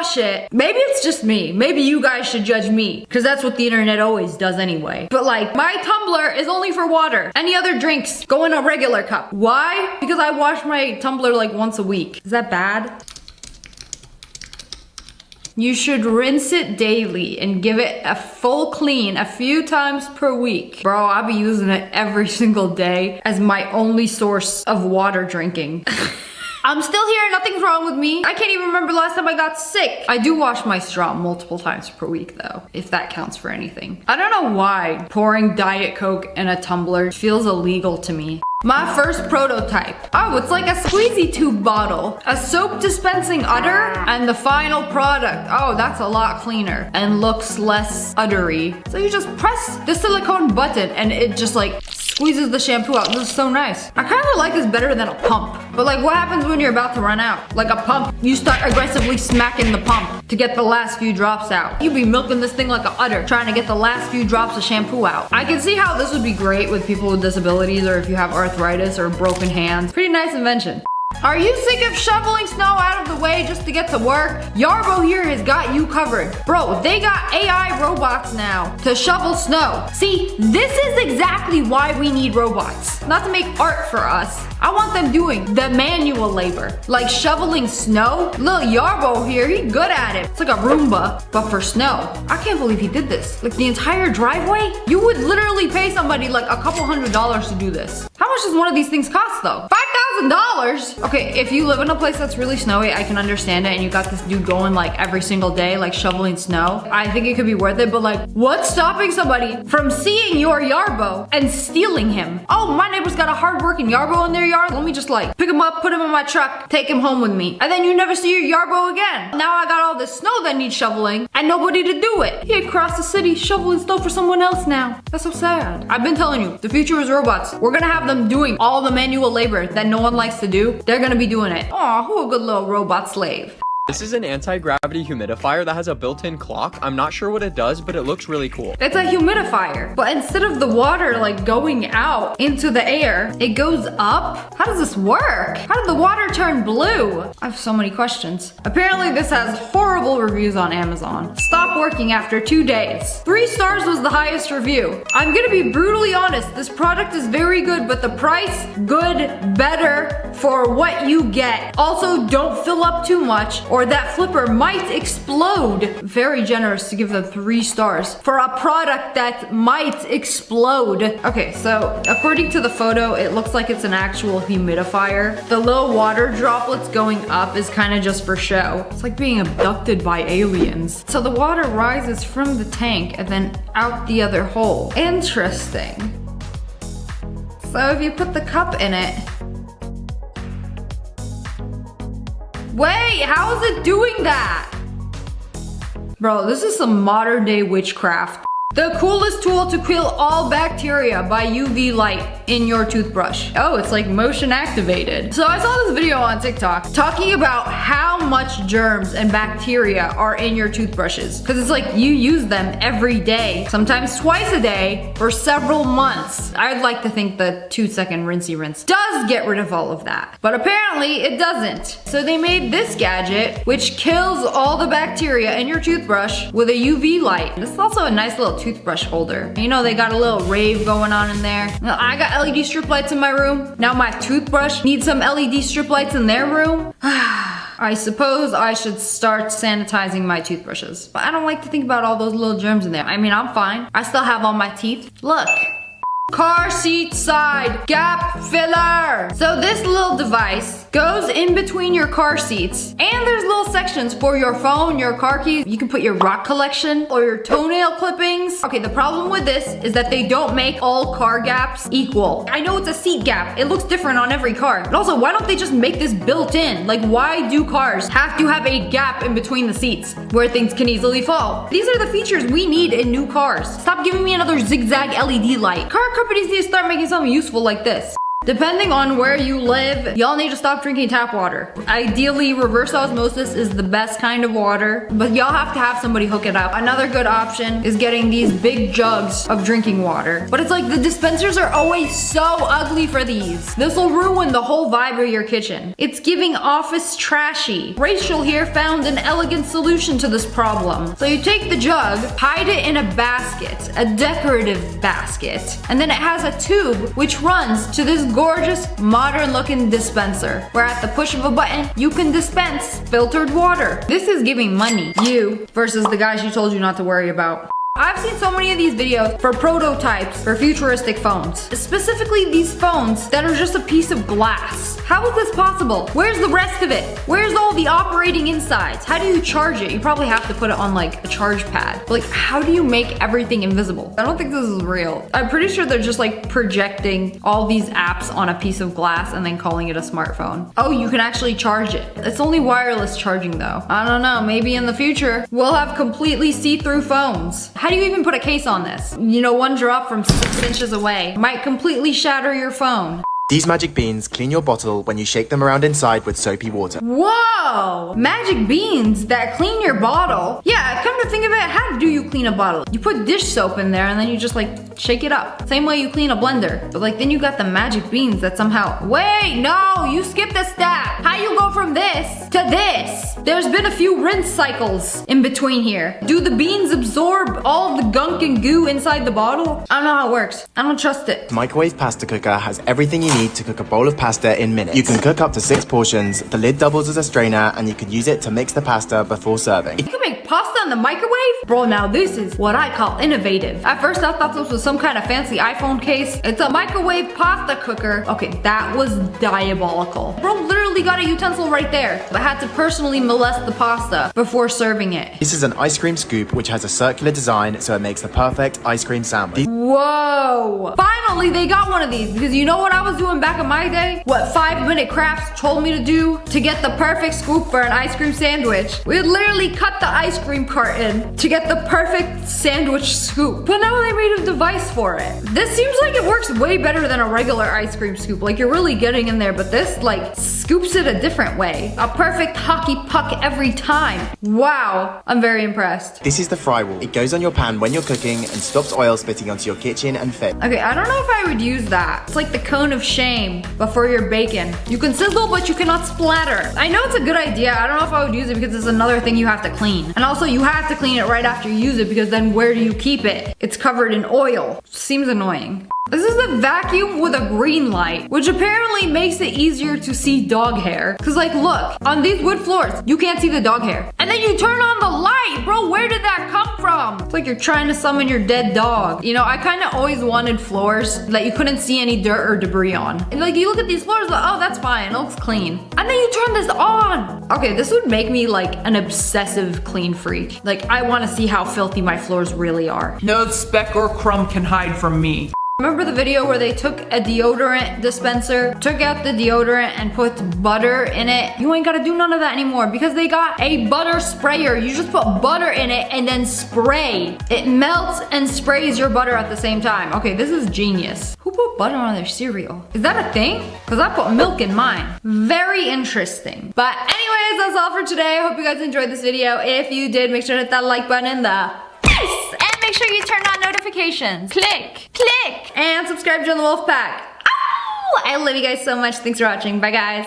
wash it. Maybe it's just me. Maybe you guys should judge me, because that's what the internet always does anyway. But like, my tumbler is only for water. Any other drinks go in a regular cup. Why? Because I wash my tumbler like once a week. Is that bad? You should rinse it daily and give it a full clean a few times per week. Bro, I'll be using it every single day as my only source of water drinking. I'm still here, nothing's wrong with me. I can't even remember last time I got sick. I do wash my straw multiple times per week though, if that counts for anything. I don't know why pouring Diet Coke in a tumbler feels illegal to me. My first prototype. Oh, it's like a squeezy tube bottle, a soap dispensing udder, and the final product. Oh, that's a lot cleaner and looks less uddery. So you just press the silicone button and it just like squeezes the shampoo out. This is so nice. I kind of like this better than a pump. But like, what happens when you're about to run out? Like a pump, you start aggressively smacking the pump to get the last few drops out. You'd be milking this thing like a udder, trying to get the last few drops of shampoo out. I can see how this would be great with people with disabilities or if you have arthritis or broken hands. Pretty nice invention. Are you sick of shoveling snow out of the way just to get to work? Yarbo here has got you covered. Bro, they got AI robots now to shovel snow. See, this is exactly why we need robots. Not to make art for us. I want them doing the manual labor, like shoveling snow. Little Yarbo here, he good at it. It's like a Roomba, but for snow. I can't believe he did this. Like the entire driveway? You would literally pay somebody like a couple $100s to do this. How much does one of these things cost though? $5,000? Okay, if you live in a place that's really snowy, I can understand it, and you got this dude going like every single day, like shoveling snow. I think it could be worth it, but like, what's stopping somebody from seeing your Yarbo and stealing him? Oh, my neighbor's got a hardworking Yarbo in their yard. Let me just like pick him up, put him in my truck, take him home with me. And then you never see your Yarbo again. Now I got all this snow that needs shoveling and nobody to do it. He across the city shoveling snow for someone else now. That's so sad. I've been telling you, the future is robots. We're gonna have them doing all the manual labor that no one likes to do. They're gonna be doing it. Aw, who a good little robot slave. This is an anti-gravity humidifier that has a built-in clock. I'm not sure what it does, but it looks really cool. It's a humidifier, but instead of the water like going out into the air, it goes up? How does this work? How did the water turn blue? I have so many questions. Apparently this has horrible reviews on Amazon. Stopped working after 2 days. 3 stars was the highest review. I'm gonna be brutally honest, this product is very good, but the price, good, better for what you get. Also, don't fill up too much, or that flipper might explode. Very generous to give them 3 stars for a product that might explode. Okay, so according to the photo, it looks like it's an actual humidifier. The little water droplets going up is kind of just for show. It's like being abducted by aliens. So the water rises from the tank and then out the other hole. Interesting. So if you put the cup in it, wait, how is it doing that? Bro, this is some modern day witchcraft. The coolest tool to kill all bacteria by UV light in your toothbrush. Oh, it's like motion activated. So I saw this video on TikTok talking about how much germs and bacteria are in your toothbrushes. Cause it's like you use them every day, sometimes twice a day for several months. I'd like to think the 2-second rinsey rinse does get rid of all of that, but apparently it doesn't. So they made this gadget which kills all the bacteria in your toothbrush with a UV light. This is also a nice little toothbrush holder. You know, they got a little rave going on in there. Now, I got LED strip lights in my room. Now my toothbrush needs some LED strip lights in their room. I suppose I should start sanitizing my toothbrushes. But I don't like to think about all those little germs in there. I mean, I'm fine. I still have all my teeth. Look. Car seat side gap filler. So this little device goes in between your car seats, and there's little sections for your phone, your car keys. You can put your rock collection or your toenail clippings. Okay, the problem with this is that they don't make all car gaps equal. I know it's a seat gap. It looks different on every car. But also, why don't they just make this built in? Like, why do cars have to have a gap in between the seats where things can easily fall? These are the features we need in new cars. Stop giving me another zigzag LED light. Car companies need to start making something useful like this. Depending on where you live, y'all need to stop drinking tap water. Ideally, reverse osmosis is the best kind of water, but y'all have to have somebody hook it up. Another good option is getting these big jugs of drinking water. But it's like the dispensers are always so ugly for these. This will ruin the whole vibe of your kitchen. It's giving office trashy. Rachel here found an elegant solution to this problem. So you take the jug, hide it in a basket, a decorative basket, and then it has a tube which runs to this gorgeous modern looking dispenser where at the push of a button you can dispense filtered water. This is giving money. You versus the guy she told you not to worry about. I've seen so many of these videos for prototypes for futuristic phones. Specifically these phones that are just a piece of glass. How is this possible? Where's the rest of it? Where's all the operating insides? How do you charge it? You probably have to put it on like a charge pad. But like, how do you make everything invisible? I don't think this is real. I'm pretty sure they're just like projecting all these apps on a piece of glass and then calling it a smartphone. Oh, you can actually charge it. It's only wireless charging though. I don't know, maybe in the future we'll have completely see-through phones. How do you even put a case on this? You know, one drop from 6 inches away might completely shatter your phone. These magic beans clean your bottle when you shake them around inside with soapy water. Whoa! Magic beans that clean your bottle? Yeah, come to think of it, how do you clean a bottle? You put dish soap in there and then you just like shake it up. Same way you clean a blender. But like then you got the magic beans that somehow, wait, no, you skipped a step. How you go from this to this? There's been a few rinse cycles in between here. Do the beans absorb all the gunk and goo inside the bottle? I don't know how it works. I don't trust it. The microwave pasta cooker has everything you need to cook a bowl of pasta in minutes. You can cook up to 6 portions, the lid doubles as a strainer, and you can use it to mix the pasta before serving. You can make pasta in the microwave? Bro, now this is what I call innovative. At first I thought this was some kind of fancy iPhone case. It's a microwave pasta cooker. Okay, that was diabolical. Bro literally got a utensil right there, but had to personally molest the pasta before serving it. This is an ice cream scoop which has a circular design so it makes the perfect ice cream sandwich. Whoa! Finally they got one of these, because you know what I was doing back in my day? What 5-minute crafts told me to do to get the perfect scoop for an ice cream sandwich? We would literally cut the ice cream carton to get the perfect sandwich scoop. But now they made a device for it. This seems like it works way better than a regular ice cream scoop. Like you're really getting in there, but this like scoops it a different way. A perfect hockey puck every time. Wow, I'm very impressed. This is the fry wheel. It goes on your pan when you're cooking and stops oil spitting onto your kitchen and face. Okay, I don't know if I would use that. It's like the cone of shame before your bacon. You can sizzle, but you cannot splatter. I know it's a good idea. I don't know if I would use it because it's another thing you have to clean. And also you have to clean it right after you use it because then where do you keep it? It's covered in oil. Seems annoying. This is a vacuum with a green light, which apparently makes it easier to see dog hair. Cause like, look, on these wood floors, you can't see the dog hair. And then you turn on the light, bro, where did that come from? It's like you're trying to summon your dead dog. You know, I kind of always wanted floors that you couldn't see any dirt or debris on. And like, you look at these floors, like, oh, that's fine, it looks clean. And then you turn this on. Okay, this would make me like an obsessive clean freak. Like, I want to see how filthy my floors really are. No speck or crumb can hide from me. Remember the video where they took a deodorant dispenser, took out the deodorant and put butter in it? You ain't gotta do none of that anymore because they got a butter sprayer. You just put butter in it and then spray. It melts and sprays your butter at the same time. Okay, this is genius. Who put butter on their cereal? Is that a thing? Because I put milk in mine. Very interesting. But anyways, that's all for today. I hope you guys enjoyed this video. If you did, make sure to hit that like button in the face. And make sure you turn on notifications. Click, click. And subscribe to the Wolf Pack. Ow! I love you guys so much. Thanks for watching. Bye, guys.